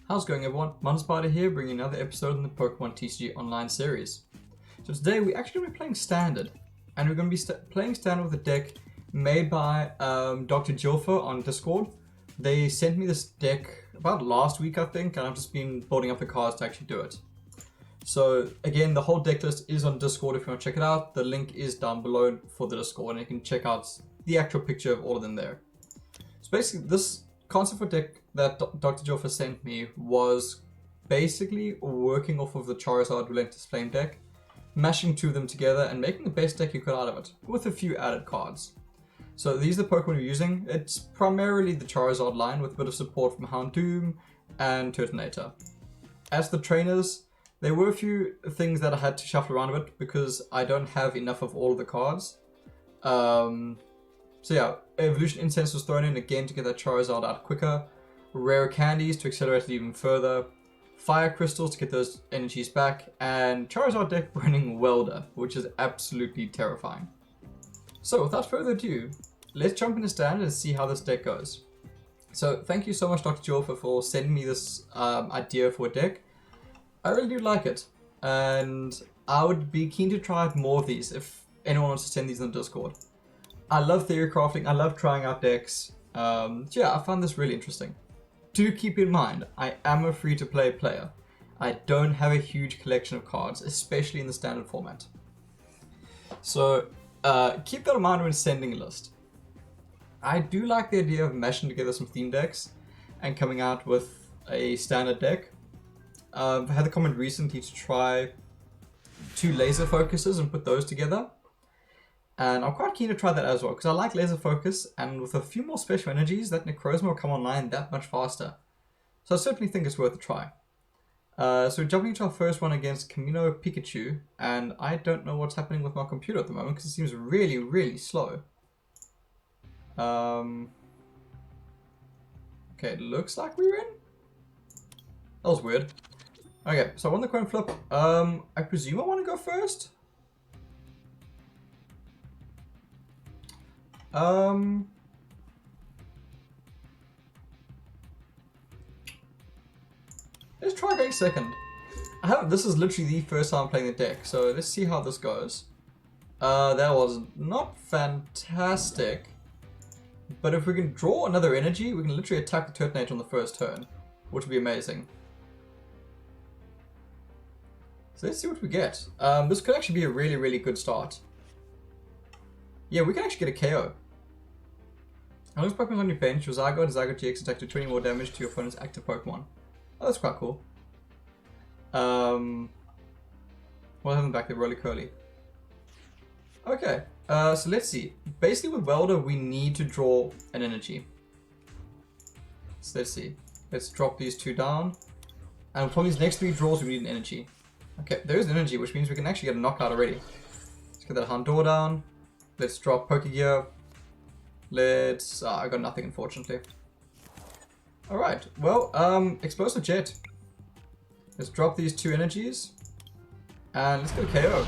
How's it going, everyone? Mountainspyder here, bringing another episode in the Pokemon TCG Online series. So today we're actually going to be playing Standard, and we're going to be playing Standard with a deck made by Dr. Jilfer on Discord. They sent me this deck about last week, I think, and I've just been building up the cards to actually do it. So again, the whole deck list is on Discord if you want to check it out. The link is down below for the Discord, and you can check out the actual picture of all of them there. So basically, this concept for deck that Dr. Jilfer sent me was basically working off of the Charizard Relentless Flame deck, mashing two of them together and making the best deck you could out of it, with a few added cards. So these are the Pokemon we're using. It's primarily the Charizard line with a bit of support from Houndoom and Turtonator. As the trainers, there were a few things that I had to shuffle around a bit because I don't have enough of all of the cards. So yeah, Evolution Incense was thrown in again to get that Charizard out quicker. Rare Candies to accelerate it even further. Fire Crystals to get those energies back. And Charizard deck running Welder, which is absolutely terrifying. So without further ado, let's jump into Standard and see how this deck goes. So thank you so much, Dr. Jilfer, for sending me this idea for a deck. I really do like it. And I would be keen to try out more of these if anyone wants to send these in the Discord. I love theory crafting, I love trying out decks. So yeah, I found this really interesting. Do keep in mind, I am a free-to-play player. I don't have a huge collection of cards, especially in the Standard format. So keep that in mind when sending a list. I do like the idea of mashing together some theme decks and coming out with a Standard deck. I had the comment recently to try 2 laser focuses and put those together. And I'm quite keen to try that as well, because I like Laser Focus, and with a few more special energies, that Necrozma will come online that much faster. So I certainly think it's worth a try. So we're jumping into our first one against Camino Pikachu, and I don't know what's happening with my computer at the moment, because it seems really, really slow. Okay, it looks like we're in? That was weird. Okay, so I won the coin flip. I presume I want to go first? Let's try going second. This is literally the first time playing the deck, so let's see how this goes. That was not fantastic, but if we can draw another energy, we can literally attack the Turtonator on the first turn, which would be amazing. So let's see what we get. This could actually be a really, really good start. Yeah, we can actually get a KO. How long Pokemon on your bench, your Zygarde and Zygarde GX attack to 20 more damage to your opponent's active Pokemon. Oh, that's quite cool. We'll have them back there, Roly Curly. Okay, so let's see. Basically with Welder, we need to draw an energy. So let's see. Let's drop these 2 down. And from these next 3 draws, we need an energy. Okay, there is an energy, which means we can actually get a knockout already. Let's get that Houndour down. Let's drop Pokegear. Let's... I got nothing, unfortunately. Alright, well, Explosive Jet. Let's drop these 2 energies. And let's go KO.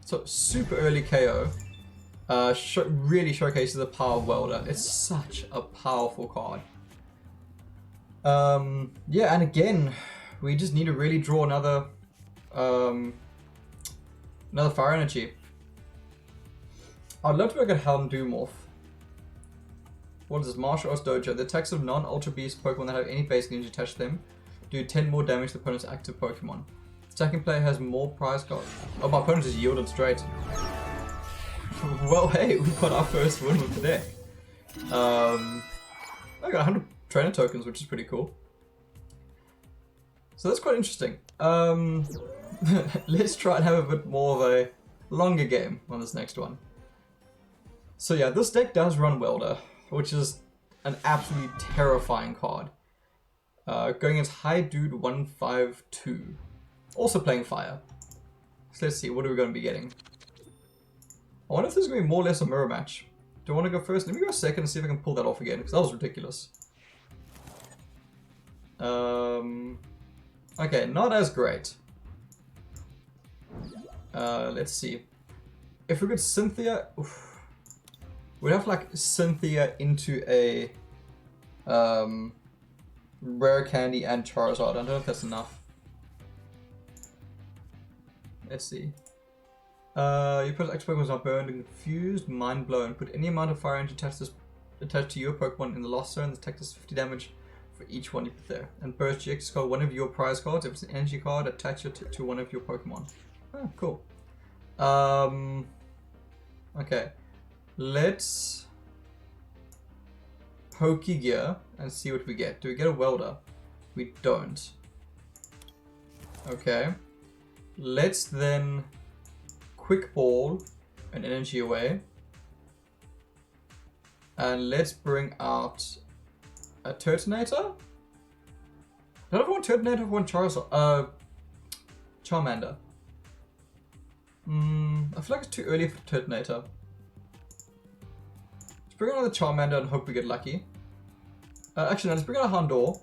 So, super early KO. Really showcases the power of Welder. It's such a powerful card. Yeah, and again, we just need to really draw another fire energy. I'd love to get Houndoom off. What is this? Martial Arts Dojo. The attacks of non-Ultra Beast Pokemon that have any basic energy attached to them do 10 more damage to the opponent's active Pokemon. Attacking player has more prize cards. Oh, my opponent just yielded straight. Well, hey, we got our first win with the deck. I got 100 trainer tokens, which is pretty cool. So that's quite interesting. Let's try and have a bit more of a longer game on this next one. So yeah, this deck does run Welder, which is an absolutely terrifying card. Going against High Dude 152. Also playing Fire. So let's see, what are we going to be getting? I wonder if there's going to be more or less a mirror match. Do I want to go first? Let me go second and see if I can pull that off again, because that was ridiculous. Okay, not as great. Let's see. If we could Cynthia... We'd have to like Cynthia into a Rare Candy and Charizard. I don't know if that's enough. Let's see. Your opponent's X Pokemon is not burned and confused, mind blown. Put any amount of fire energy attached to your Pokemon in the lost zone. The attack does 50 damage for each one you put there. And Burst GX is called one of your prize cards. If it's an energy card, attach it to one of your Pokemon. Oh, cool. Okay. Let's Pokegear and see what we get. Do we get a Welder? We don't. Okay. Let's then Quick Ball an energy away. And let's bring out a Turtonator? I don't want Turtonator, I want Charizard. Charmander. I feel like it's too early for Turtonator. Let's bring out another Charmander and hope we get lucky. Actually, no, let's bring out a Houndour.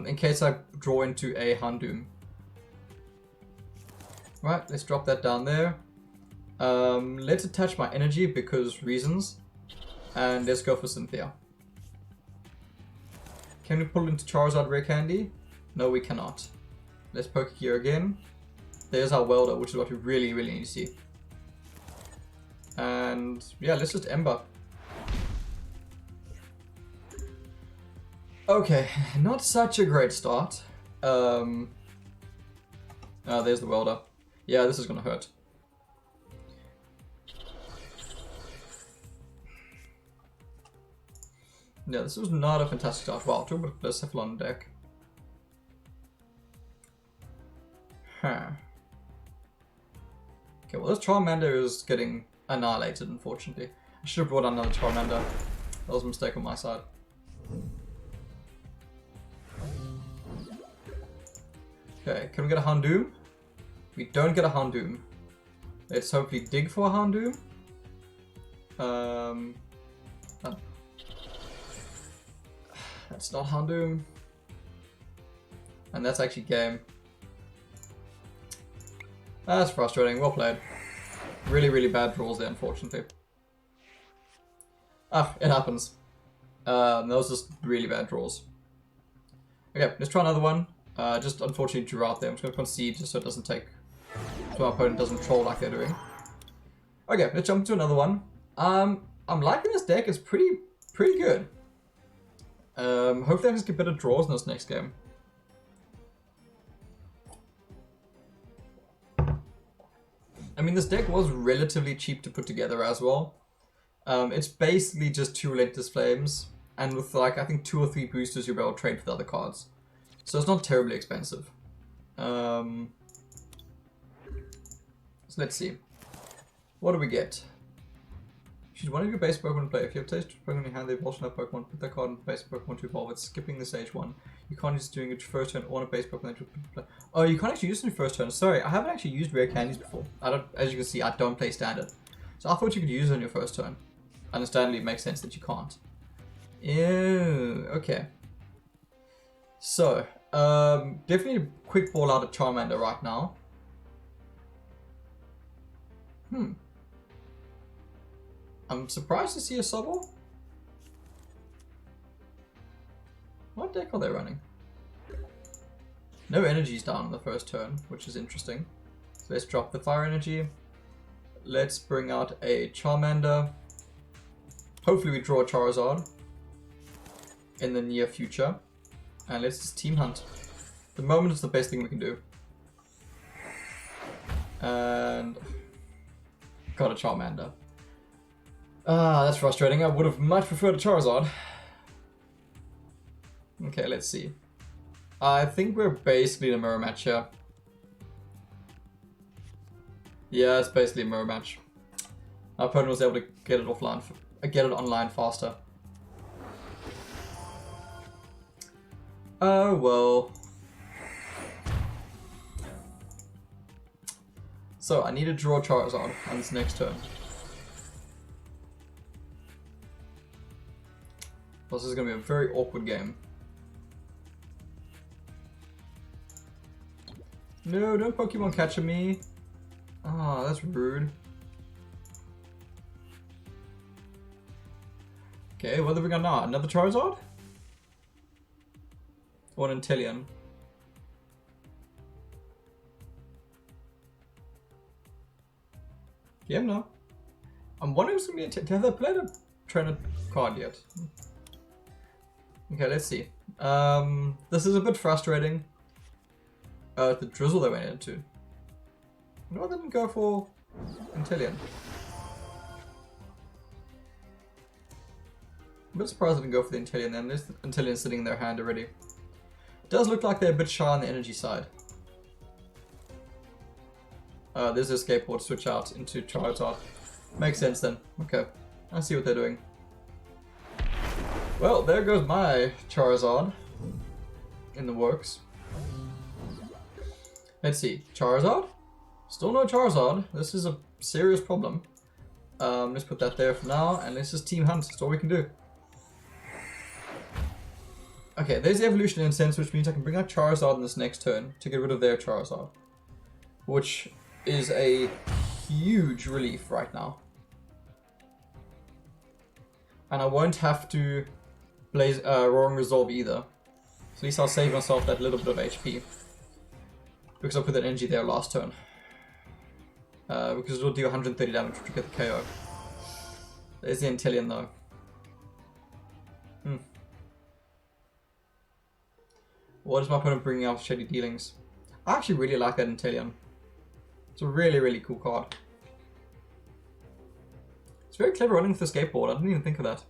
In case I draw into a Houndoom. Right, let's drop that down there. Let's attach my energy because reasons. And let's go for Cynthia. Can we pull into Charizard Rare Candy? No, we cannot. Let's Pokegear again. There's our Welder, which is what we really, really need to see. And yeah, let's just Ember. Okay, not such a great start. Oh, there's the Welder. Yeah, this is gonna hurt. Yeah, this was not a fantastic start. Wow, talk about the Cephalon deck. Huh. Okay, well this Charmander is getting annihilated, unfortunately. I should have brought another Charmander. That was a mistake on my side. Okay, can we get a Houndoom? We don't get a Houndoom. Let's hopefully dig for a Houndoom. That's not Houndoom. And that's actually game. That's frustrating. Well played. Really, really bad draws there, unfortunately. Ah, it happens. Those are just really bad draws. Okay, let's try another one. Just unfortunately drew out there. I'm just going to concede just so it doesn't take... so our opponent doesn't troll like they're doing. Okay, let's jump to another one. I'm liking this deck. It's pretty good. Hopefully I can get better draws in this next game. I mean, this deck was relatively cheap to put together as well. It's basically just 2 Relentless Flames, and with like, I think 2 or 3 boosters you'll be able to trade for the other cards. So it's not terribly expensive. So let's see. What do we get? Choose one of your base Pokemon to play. If you have placed Pokemon in your hand, they evolve that Pokemon. Put that card in the base Pokemon to evolve it, skipping the stage 1. You can't use it during your first turn or on a base Pokemon that you play. Oh, you can't actually use it in your first turn. Sorry, I haven't actually used rare candies before. As you can see, I don't play standard. So I thought you could use it on your first turn. Understandably, it makes sense that you can't. Ew, okay. So, definitely quick ball out of Charmander right now. I'm surprised to see a Sobble. What deck are they running? No energies down on the first turn, which is interesting. So let's drop the fire energy. Let's bring out a Charmander. Hopefully we draw a Charizard in the near future. And let's just team hunt. The moment is the best thing we can do. And got a Charmander. Ah, that's frustrating. I would have much preferred a Charizard. Okay, let's see. I think we're basically in a mirror match here. Yeah, it's basically a mirror match. Our opponent was able to get it offline, get it online faster. Oh well. So I need to draw Charizard on this next turn. This is going to be a very awkward game. No, don't Pokemon catch me. Ah, that's rude. Okay, what have we got now? Another Charizard? Or an Intellion. Yeah, no. I'm wondering if it's going to be have they played a trainer card yet? Okay, let's see. This is a bit frustrating. The drizzle they went into. No, they didn't go for Intellion. I'm a bit surprised they didn't go for the Intellion then. There's the Intellion sitting in their hand already. It does look like they're a bit shy on the energy side. There's a skateboard switch out into Charizard. Makes sense then. Okay, I see what they're doing. Well, there goes my Charizard in the works. Let's see, Charizard? Still no Charizard. This is a serious problem. Let's put that there for now, and let's just team hunt. That's all we can do. Okay, there's the evolution incense, which means I can bring out Charizard in this next turn to get rid of their Charizard, which is a huge relief right now. And I won't have to blaze Roaring Resolve either. So at least I'll save myself that little bit of HP. Because I put that energy there last turn. Because it'll do 130 damage to get the KO. There's the Intellion though. What is my opponent bringing out Shady Dealings? I actually really like that Intellion. It's a really, really cool card. It's very clever running with the skateboard. I didn't even think of that.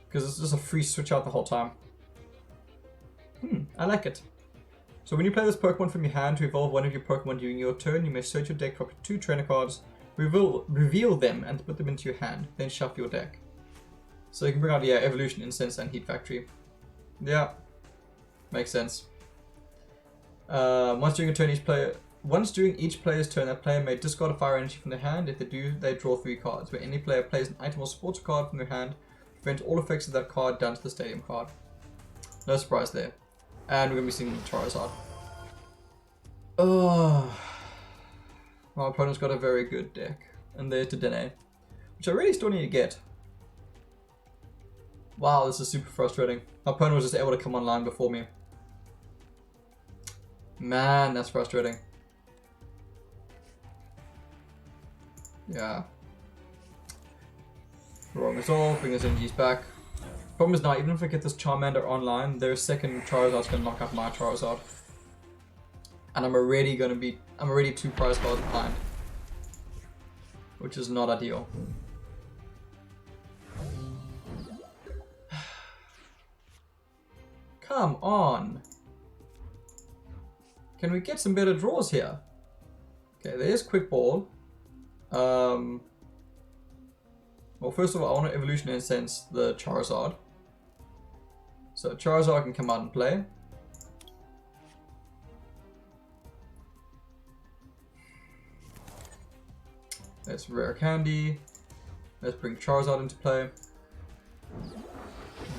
Because it's just a free switch out the whole time. I like it. So when you play this Pokemon from your hand to evolve one of your Pokemon during your turn, you may search your deck for up to 2 trainer cards, reveal them and put them into your hand, then shuffle your deck. So you can bring out, yeah, Evolution, Incense, and Heat Factory. Yeah, makes sense. Once during each player's turn, that player may discard a fire energy from their hand. If they do, they draw 3 cards. Where any player plays an item or sports card from their hand, prevent all effects of that card down to the stadium card. No surprise there. And we're going to be seeing Charizard. Oh, my opponent's got a very good deck. And there's Dedenne, which I really still need to get. Wow, this is super frustrating. My opponent was just able to come online before me. Man, that's frustrating. Yeah. Wrong resolve, bring his energies back. Problem is now, even if I get this Charmander online, their second Charizard's gonna knock out my Charizard. And I'm already 2 prize cards behind. Which is not ideal. Come on! Can we get some better draws here? Okay, there's Quick Ball. Well, first of all, I want to Evolution Incense the Charizard. So Charizard can come out and play. Let's Rare Candy. Let's bring Charizard into play.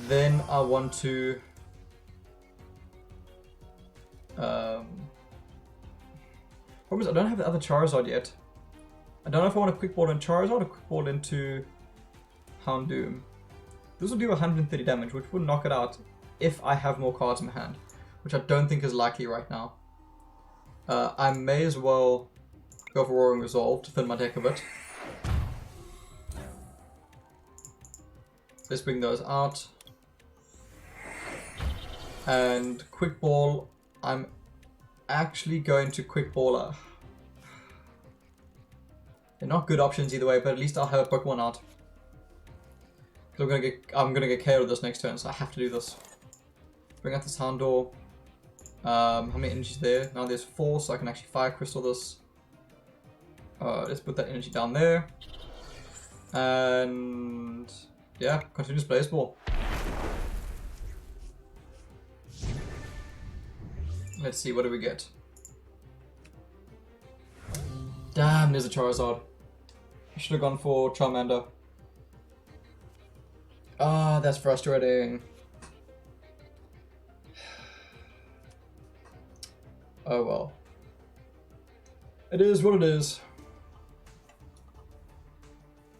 Then I want to... Problem is I don't have the other Charizard yet. I don't know if I want to Quick Ball in Charizard or Quick Ball into Houndoom. This will do 130 damage, which will knock it out if I have more cards in my hand, which I don't think is likely right now. I may as well go for Roaring Resolve to thin my deck a bit. Let's bring those out. And Quick Ball, I'm actually going to Quick Baller. They're not good options either way, but at least I'll have a Pokemon out. Because I'm gonna get KO'd this next turn, so I have to do this. Bring out this Houndour. How many energies there? Now there's 4, so I can actually Fire Crystal this. Let's put that energy down there. And yeah, continuous Blaze Ball. Let's see, what do we get? Damn, there's a Charizard. I should have gone for Charmander. Ah, that's frustrating. Oh well. It is what it is.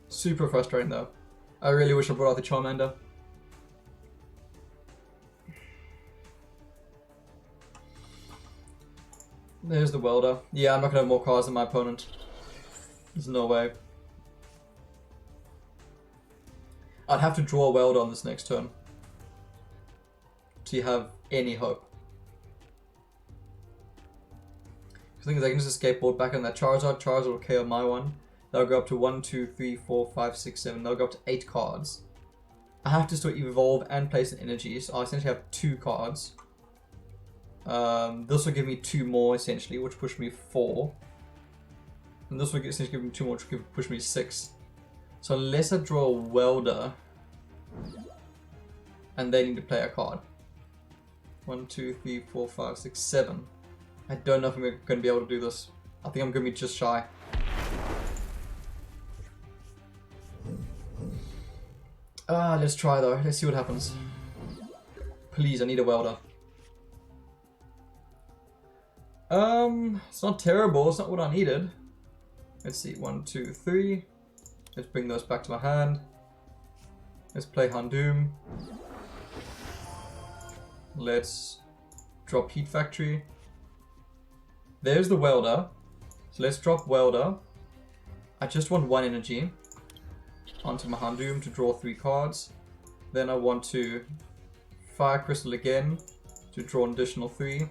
Super frustrating though. I really wish I brought out the Charmander. There's the welder. Yeah, I'm not gonna have more cards than my opponent. There's no way. I'd have to draw a welder on this next turn to have any hope. The thing is, I can just skateboard back on that Charizard. Charizard will KO my one. That'll go up to 1, 2, 3, 4, 5, 6, 7. That'll go up to 8 cards. I have to still evolve and place an energy, so I essentially have 2 cards. This will give me 2 more essentially, which push me 4. And this will essentially give me 2 more, which will push me 6. So unless I draw a welder, and they need to play a card. 1, 2, 3, 4, 5, 6, 7. I don't know if I'm going to be able to do this. I think I'm going to be just shy. Let's try though. Let's see what happens. Please, I need a welder. It's not terrible. It's not what I needed. Let's see. 1, 2, 3. Let's bring those back to my hand. Let's play Houndoom. Let's drop Heat Factory. There's the welder. So let's drop welder. I just want 1 energy onto my Houndoom to draw 3 cards. Then I want to Fire Crystal again to draw an additional 3.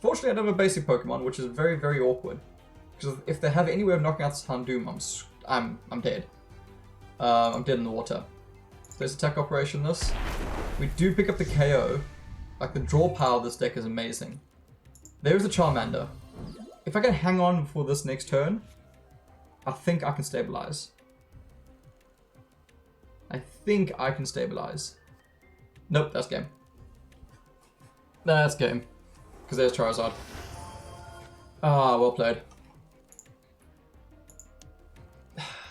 Fortunately, I don't have a basic Pokemon, which is very, very awkward. Because if they have any way of knocking out this Houndoom, I'm dead. I'm dead in the water. So let's attack operation this. We do pick up the KO. Like, the draw power of this deck is amazing. There's the Charmander. If I can hang on for this next turn, I think I can stabilize. I think I can stabilize. Nope, that's game. That's game. Because there's Charizard. Ah, well played.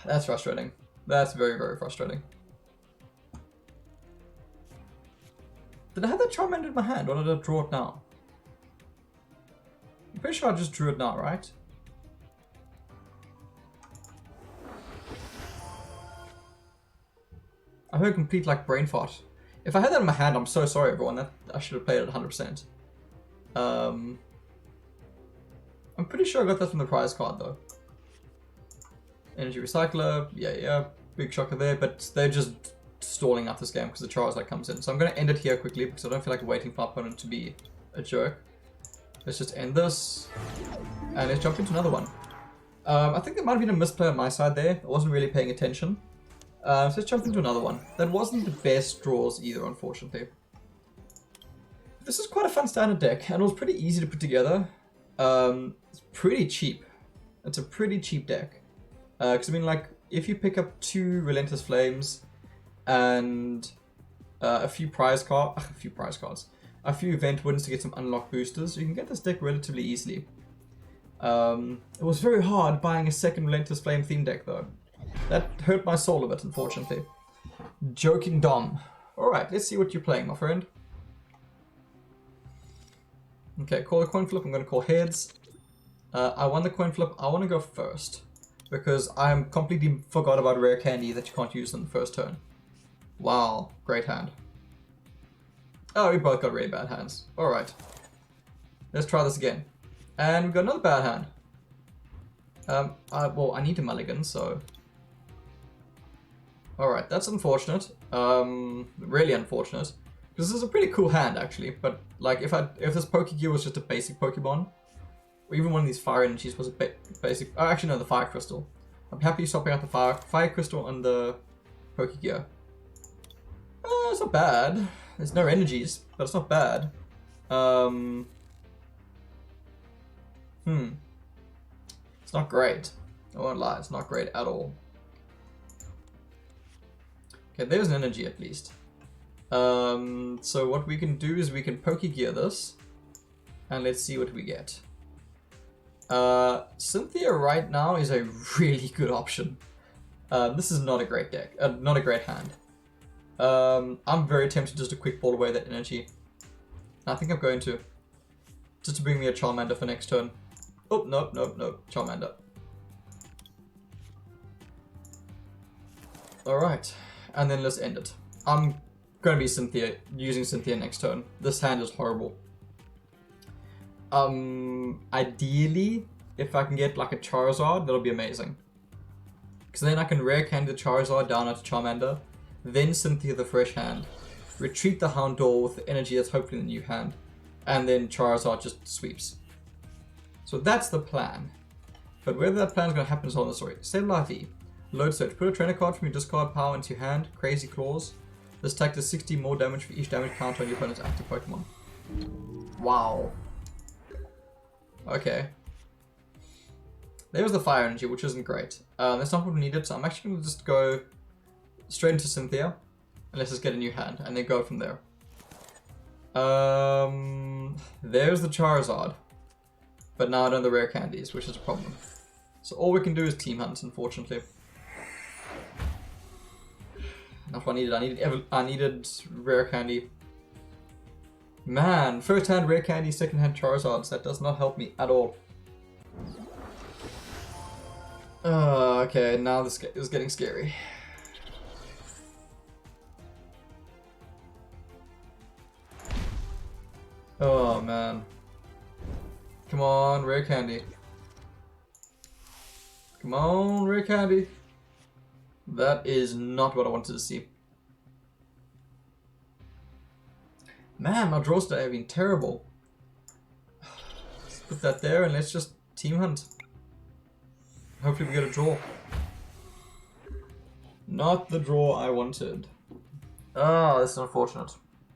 That's frustrating. That's very, very frustrating. Did I have that Charmander in my hand, or did I draw it now? I'm pretty sure I just drew it now, right? I heard complete like brain fart. If I had that in my hand, I'm so sorry everyone. I should have played it 100%. I'm pretty sure I got that from the prize card though. Energy Recycler, yeah, big shocker there, but they're just stalling out this game because the Charizard comes in. So I'm going to end it here quickly because I don't feel like waiting for my opponent to be a jerk. Let's just end this, and let's jump into another one. I think there might have been a misplay on my side there. I wasn't really paying attention. So let's jump into another one. That wasn't the best draws either, unfortunately. This is quite a fun standard deck, and it was pretty easy to put together. It's pretty cheap. It's a pretty cheap deck. Because I mean, like, if you pick up 2 Relentless Flames and a few event wins to get some unlock boosters, you can get this deck relatively easily. It was very hard buying a second Relentless Flame theme deck though. That hurt my soul a bit, unfortunately. Joking Dom. Alright, let's see what you're playing, my friend. Okay, call a coin flip. I'm going to call heads. I won the coin flip. I want to go first. Because I completely forgot about rare candy that you can't use in the first turn. Wow, great hand. Oh, we both got really bad hands. Alright. Let's try this again. And we've got another bad hand. Well, I need a mulligan, so... Alright, that's unfortunate. Really unfortunate. Because this is a pretty cool hand, actually. But, like, if this Pokegear was just a basic Pokemon, or even one of these Fire Energies was a basic... Oh, actually, no, the Fire Crystal. I'm happy swapping out the Fire Crystal and the Pokegear. It's not bad. There's no energies, but it's not bad. It's not great. I won't lie, it's not great at all. Okay, there's an energy at least. So what we can do is we can Pokegear this, and let's see what we get. Cynthia right now is a really good option. This is not a great deck, not a great hand. I'm very tempted just to quick ball away that energy. I think I'm going to. Just to bring me a Charmander for next turn. Oh, nope, Charmander. Alright, and then let's end it. I'm going to be using Cynthia next turn. This hand is horrible. Ideally, if I can get like a Charizard, that'll be amazing. Because then I can rare candy the Charizard down onto Charmander, then Cynthia the fresh hand, retreat the Houndour with the energy that's hopefully in the new hand, and then Charizard just sweeps. So that's the plan. But whether that plan is going to happen is another story. Save Life E. Load search. Put a trainer card from your discard pile into your hand. Crazy Claws. This attack does 60 more damage for each damage counter on your opponent's active Pokemon. Wow. Okay. There was the fire energy, which isn't great. That's not what we needed, so I'm actually going to just go straight into Cynthia. And let's just get a new hand, and then go from there. There's the Charizard. But now I don't have the rare candies, which is a problem. So all we can do is team hunt, unfortunately. That's what I needed. I needed rare candy. Man, first hand rare candy, second hand Charizards. That does not help me at all. Okay, now this is getting scary. Oh man. Come on, rare candy. Come on, rare candy. That is not what I wanted to see. Man, my draws today have been terrible. Let's put that there and let's just team hunt. Hopefully we get a draw. Not the draw I wanted. Ah, this is unfortunate.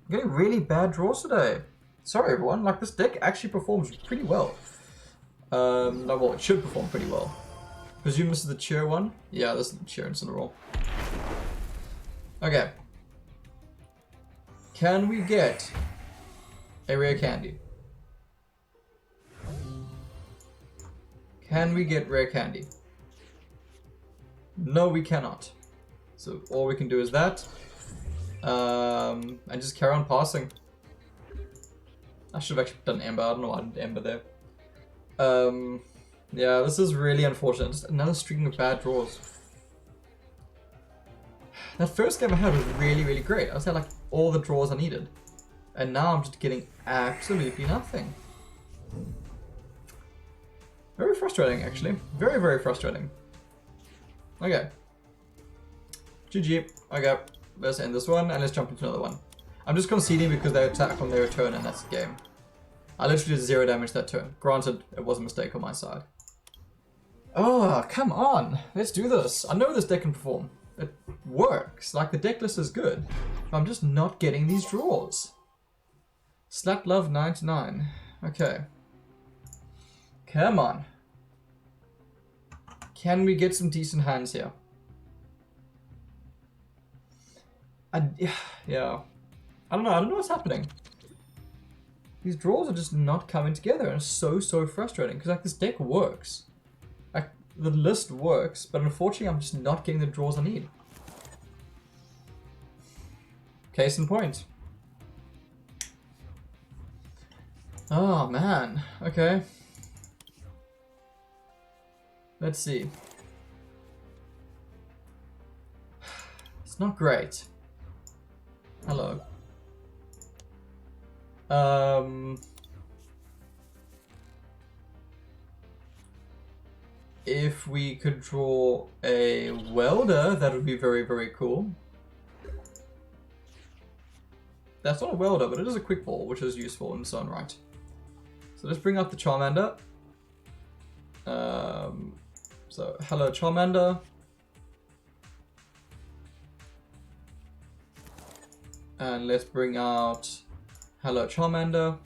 I'm getting really bad draws today. Sorry everyone, like this deck actually performs pretty well. No, well, it should perform pretty well. Presume this is the cheer one? Yeah, this is the cheer Incineroar. Okay. Can we get a rare candy? Can we get rare candy? No, we cannot. So all we can do is that. And just carry on passing. I should have actually done Ember. I don't know why I did Ember there. Yeah, this is really unfortunate. Just another string of bad draws. That first game I had was really, really great. I was had like all the draws I needed. And now I'm just getting absolutely nothing. Very frustrating, actually. Very, very frustrating. Okay. GG. Okay, let's end this one and let's jump into another one. I'm just conceding because they attack on their turn and that's the game. I literally did 0 damage that turn. Granted, it was a mistake on my side. Oh, come on. Let's do this. I know this deck can perform. It works. Like, the deck list is good. But I'm just not getting these draws. Slap Love 99. Okay. Come on. Can we get some decent hands here? Yeah. I don't know what's happening. These draws are just not coming together and it's so frustrating because like this deck works. Like the list works, but unfortunately I'm just not getting the draws I need. Case in point. Oh man, okay. Let's see. It's not great. Hello. If we could draw a welder, that would be very, very cool. That's not a welder, but it is a quick ball, which is useful in its own right. So let's bring up the Charmander. So hello Charmander. And let's bring out hello Charmander.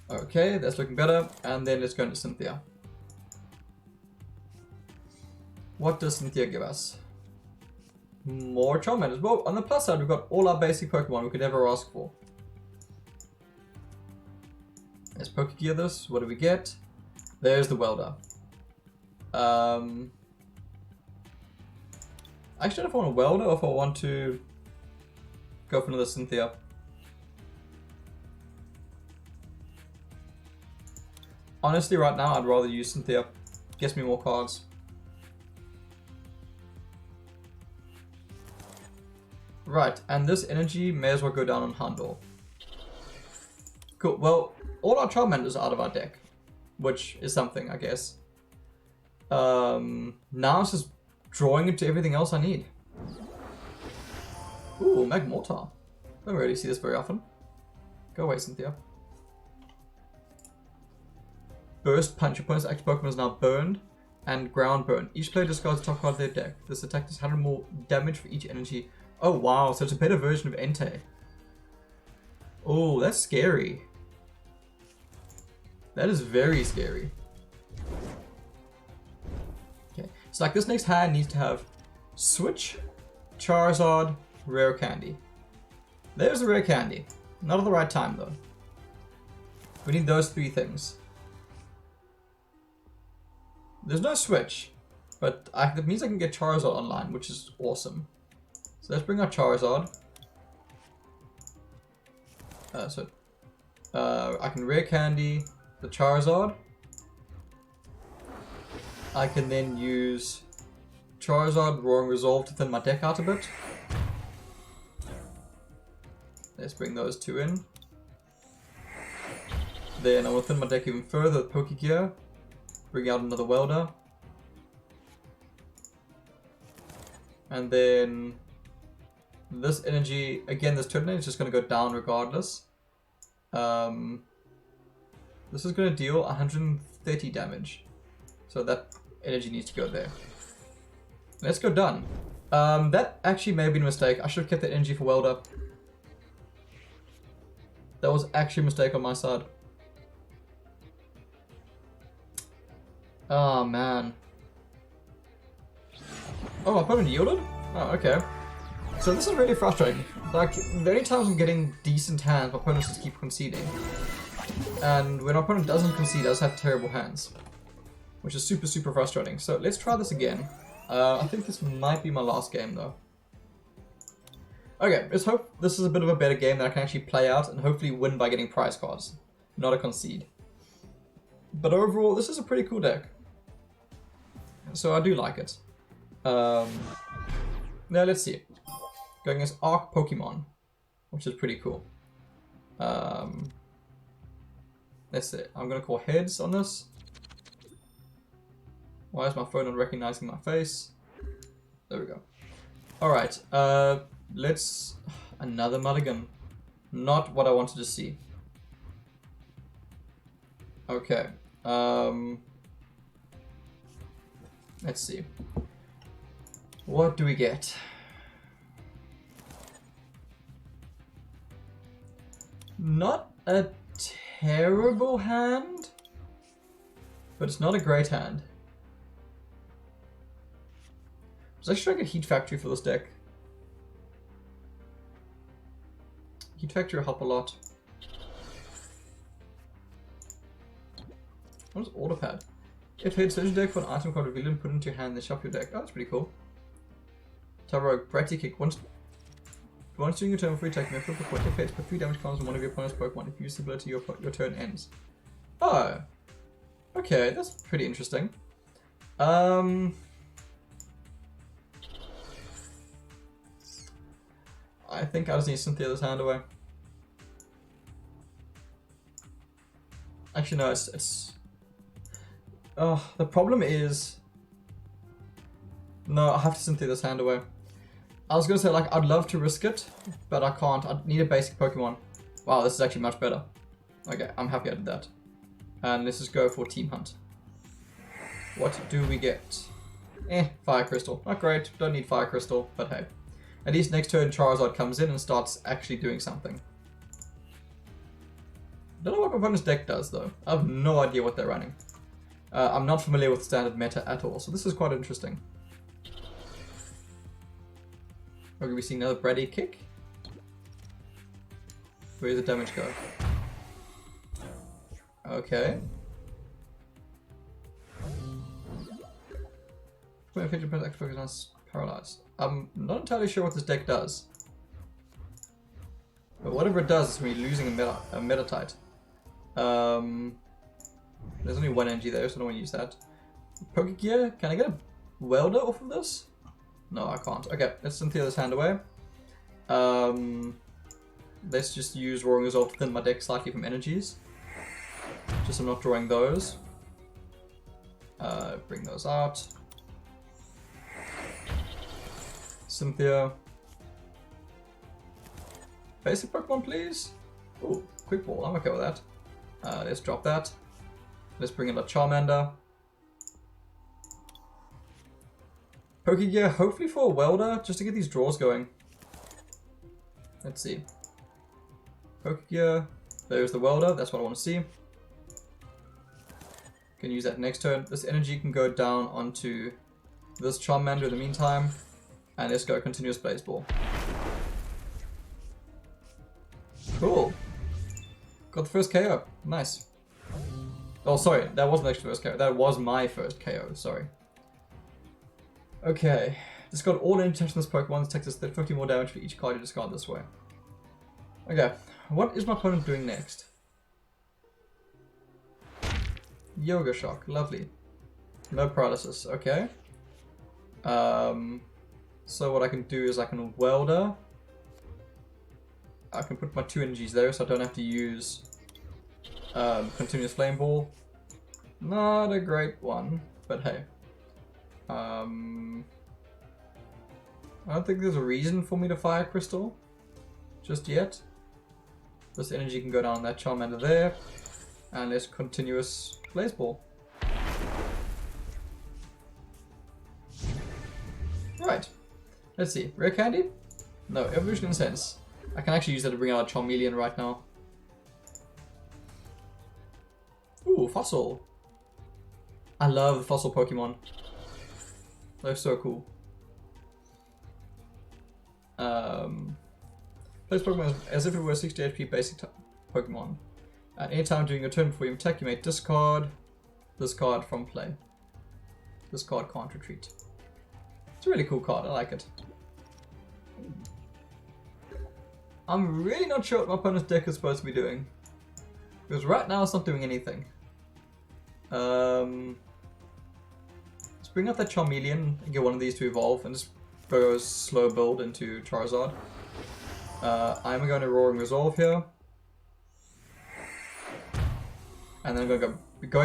Okay, that's looking better. And then let's go into Cynthia. What does Cynthia give us? More Charmanders. Well, on the plus side, we've got all our basic Pokemon we could ever ask for. Let's Pokegear this. What do we get? There's the welder. I actually don't know if I want a welder or if I want to go for another Cynthia. Honestly, right now, I'd rather use Cynthia. Gets me more cards. Right, and this energy may as well go down on Handor. Cool, well, all our Charmanders are out of our deck, which is something, I guess. Now it's just drawing into everything else I need. Ooh, Magmortar. Don't really see this very often. Go away, Cynthia. Burst Punch. Your opponent's active Pokemon is now burned. And Ground Burn. Each player discards the top card of their deck. This attack does 100 more damage for each energy. Oh wow, so it's a better version of Entei. Oh, that's scary. That is very scary. Okay, so like this next hand needs to have Switch, Charizard, Rare Candy. There's the Rare Candy. Not at the right time though. We need those three things. There's no Switch, but that means I can get Charizard online, which is awesome. So let's bring our Charizard. I can Rare Candy the Charizard. I can then use Charizard Roaring Resolve to thin my deck out a bit. Let's bring those two in. Then I will thin my deck even further with Pokegear. Bring out another Welder. And then this energy, again this turn is just going to go down regardless. This is going to deal 130 damage. So that energy needs to go there. Let's go done. That actually may have been a mistake. I should have kept that energy for Welder. That was actually a mistake on my side. Oh man. Oh, my opponent yielded? Oh, okay. So this is really frustrating. Like, the only times I'm getting decent hands, my opponents just keep conceding. And when my opponent doesn't concede, I just have terrible hands. Which is super, super frustrating. So let's try this again. I think this might be my last game though. Okay, let's hope this is a bit of a better game that I can actually play out and hopefully win by getting prize cards. Not a concede. But overall, this is a pretty cool deck. So I do like it. Now let's see. Going as Arc Pokemon, which is pretty cool. Let's see. I'm gonna call heads on this. Why is my phone not recognizing my face? There we go. Alright, let's... Another mulligan. Not what I wanted to see. Okay. Let's see. What do we get? Not a terrible hand, but it's not a great hand. I was actually trying to get Heat Factory for this deck. Heat Factory will help a lot. What is Autopad? If hit search deck for an item card revealed and put into your hand, then shuffle your deck. Oh, that's pretty cool. Taro, Bratty Kick. Once during your turn before you take me, flip a point. If hits, put 3 damage cards on one of your opponent's Pokemon. If you use the ability, your turn ends. Oh. Okay, that's pretty interesting. I think I just need Cynthia this hand away. Actually, no, it's... Oh, the problem is... No, I have to Cynthia this hand away. I was gonna say, like, I'd love to risk it, but I can't. I need a basic Pokemon. Wow, this is actually much better. Okay, I'm happy I did that. And let's just go for Team Hunt. What do we get? Fire Crystal. Not great, don't need Fire Crystal, but hey. At least next turn Charizard comes in and starts actually doing something. Don't know what my opponent's deck does though. I have no idea what they're running. I'm not familiar with standard meta at all, so this is quite interesting. Okay, we see another Bratty Kick. Where did the damage go? Okay. 50% extra focus on paralyzed. I'm not entirely sure what this deck does. But whatever it does, it's going to be losing a Metatite. There's only one energy there, so I don't want to use that. Pokegear? Can I get a Welder off of this? No, I can't. Okay, let's Cynthia this hand away. Let's just use Roaring Resolve to thin my deck slightly from energies. Just so I'm not drawing those. Bring those out. Cynthia. Basic Pokemon, please. Ooh, Quick Ball. I'm okay with that. Let's drop that. Let's bring in a Charmander. Pokegear, hopefully for a Welder, just to get these draws going. Let's see. Pokegear. There's the Welder. That's what I want to see. Can use that next turn. This energy can go down onto this Charmander in the meantime. And let's go continuous Blaze Ball. Cool. Got the first KO. Nice. Oh, sorry. That wasn't actually the first KO. That was my first KO. Sorry. Okay. This got all energy attached to this Pokemon. This takes us 50 more damage for each card you discard this way. Okay. What is my opponent doing next? Yoga Shock. Lovely. No paralysis. Okay. So what I can do is I can Welder. I can put my 2 energies there so I don't have to use Continuous Flame Ball. Not a great one, but hey. I don't think there's a reason for me to Fire Crystal just yet. This energy can go down that Charmander there. And let's Continuous Blaze Ball. Right. Let's see. Rare Candy? No, Evolution Incense. I can actually use that to bring out a Charmeleon right now. Ooh, Fossil. I love the Fossil Pokemon. They're so cool. Place Pokemon as if it were a 60 HP basic Pokemon. At any time during your turn before you attack, you may discard this card from play. This card can't retreat. It's a really cool card, I like it. I'm really not sure what my opponent's deck is supposed to be doing. Because right now it's not doing anything. Let's bring out that Charmeleon and get one of these to evolve and just go a slow build into Charizard. I'm going to Roaring Resolve here. And then I'm going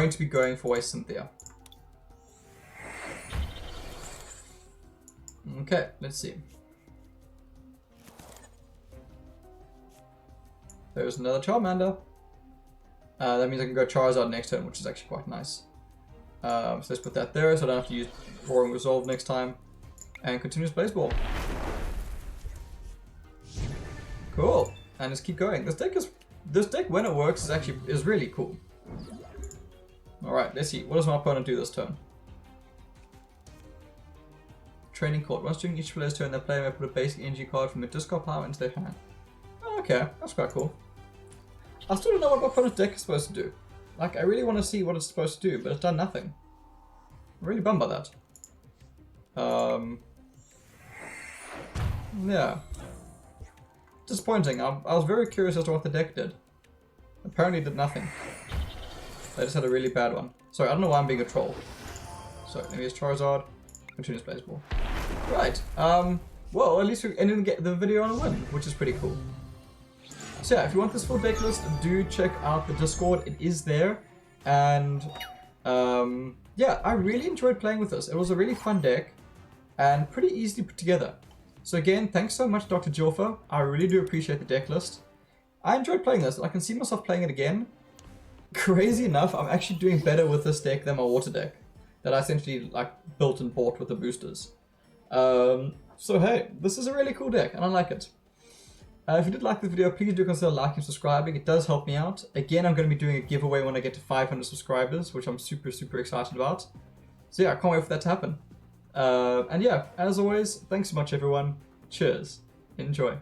to be going for a Cynthia. Okay, let's see. There's another Charmander. That means I can go Charizard next turn, which is actually quite nice. So let's put that there so I don't have to use Roaring Resolve next time. And Continuous Blaze Ball. Cool. And let's keep going. This deck when it works is really cool. Alright, let's see. What does my opponent do this turn? Training Court. Once during each player's turn, their player may put a basic energy card from their discard pile into their hand. Oh, okay, that's quite cool. I still don't know what my opponent's deck is supposed to do. Like, I really want to see what it's supposed to do, but it's done nothing. I'm really bummed by that. Yeah. Disappointing. I was very curious as to what the deck did. Apparently it did nothing. They just had a really bad one. Sorry, I don't know why I'm being a troll. So, let me use Charizard. Continuous Blaze Ball. Right. Well, at least we ended and get the video on a win, which is pretty cool. So yeah, if you want this full deck list, do check out the Discord. It is there. And yeah, I really enjoyed playing with this. It was a really fun deck and pretty easily put together. So again, thanks so much, Dr. Jilfer. I really do appreciate the deck list. I enjoyed playing this. I can see myself playing it again. Crazy enough, I'm actually doing better with this deck than my water deck that I essentially like built and bought with the boosters. So hey, this is a really cool deck and I like it. If you did like this video, please do consider liking and subscribing. It does help me out. Again, I'm going to be doing a giveaway when I get to 500 subscribers, which I'm super excited about. So yeah, I can't wait for that to happen. And yeah, as always, thanks so much everyone. Cheers. Enjoy.